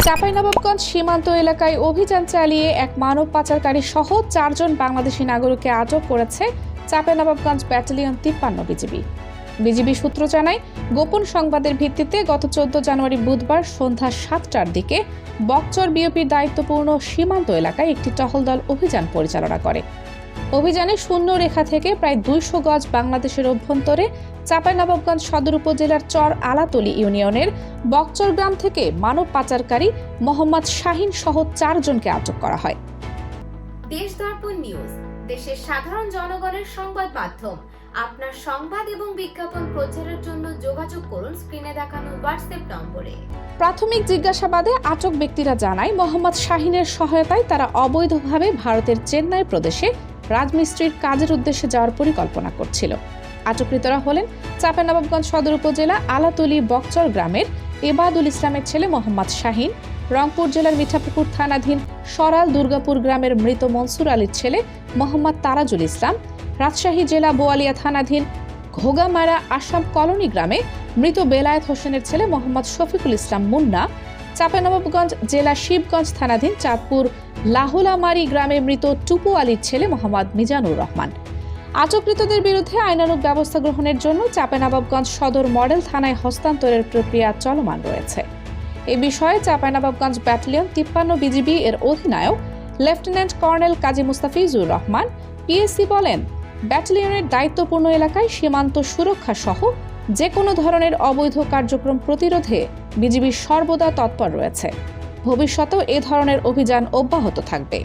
চাঁপাইনবাবগঞ্জ সীমান্ত এলাকায় অভিযান চালিয়ে এক মানব পাচারকারী সহ 4 জন বাংলাদেশি নাগরিককে আটক করেছে চাঁপাইনবাবগঞ্জ ব্যাটালিয়ন 53 বিজিবি সূত্র জানায়, গোপন সংবাদের ভিত্তিতে গত 14 জানুয়ারি বুধবার সন্ধ্যা 7টার দিকে বকচর বিওপির দায়িত্বপূর্ণ সীমান্ত এলাকায় একটি টহল দল অভিযান পরিচালনা করে। অভিযানে শূন্য রেখা থেকে প্রায় 200 গজ বাংলাদেশের অভ্যন্তরে চাঁপাইনবাবগঞ্জ সদর উপজেলার চর আলাতলি ইউনিয়নের বকচর গ্রাম থেকে মানব পাচারকারী মোহাম্মদ শাহিন সহ 4 জনকে আটক করা হয়। দেশ দর্পণ নিউজ, দেশের সাধারণ জনগণের সংবাদ মাধ্যম। আপনার সংবাদ এবং বিজ্ঞাপন প্রচারের জন্য যোগাযোগ করুন স্ক্রিনে দেখানো হোয়াটসঅ্যাপ নম্বরে। প্রাথমিক জিজ্ঞাসাবাদে আটক ব্যক্তিরা জানায়, মোহাম্মদ শাহিনের সহায়তায় তারা অবৈধভাবে ভারতের চেন্নাই প্রদেশে রাজমিস্ত্রির কাজের উদ্দেশ্যে যাওয়ার পরিকল্পনা করছিল। আটককৃতরা হলেন চাঁপাইনবাবগঞ্জ সদর উপজেলা আলাতলি বকচর গ্রামের এবাদুল ইসলামের ছেলে মোহাম্মদ শাহিন, রংপুর জেলার মিঠাপুকুর থানাধীন সরাল দুর্গাপুর গ্রামের মৃত মনসুর আলীর ছেলে মোহাম্মদ তারাজুল ইসলাম, রাজশাহী জেলা বোয়ালিয়া থানাধীন ঘোগামারা আসাম কলোনি গ্রামে মৃত বেলায়েত হোসেনের ছেলে মোহাম্মদ শফিকুল ইসলাম মুন্না, চাঁপাইনবাবগঞ্জ জেলা শিবগঞ্জ থানাধীন চাঁদপুর লাহুলামারি গ্রামে মৃত টুপু আলীর ছেলে মোহাম্মদ মিজানুর রহমান। আটককৃতদের বিরুদ্ধে আইনানুগ ব্যবস্থা গ্রহণের জন্য চাঁপাইনবাবগঞ্জ সদর মডেল থানায় হস্তান্তরের প্রক্রিয়া চলমান রয়েছে। এ বিষয়ে চাঁপাইনবাবগঞ্জ ব্যাটালিয়ন 53 বিজিবি এর অধিনায়ক লেফটেন্যান্ট কর্নেল কাজী মুস্তাফিজুর রহমান পিএসসি বলেন, ব্যাটালিয়নের দায়িত্বপূর্ণ এলাকায় সীমান্ত সুরক্ষা সহ যে কোনো ধরনের অবৈধ কার্যক্রম প্রতিরোধে বিজিবি সর্বদা তৎপর রয়েছে। ভবিষ্যতেও এ ধরনের অভিযান অব্যাহত থাকবে।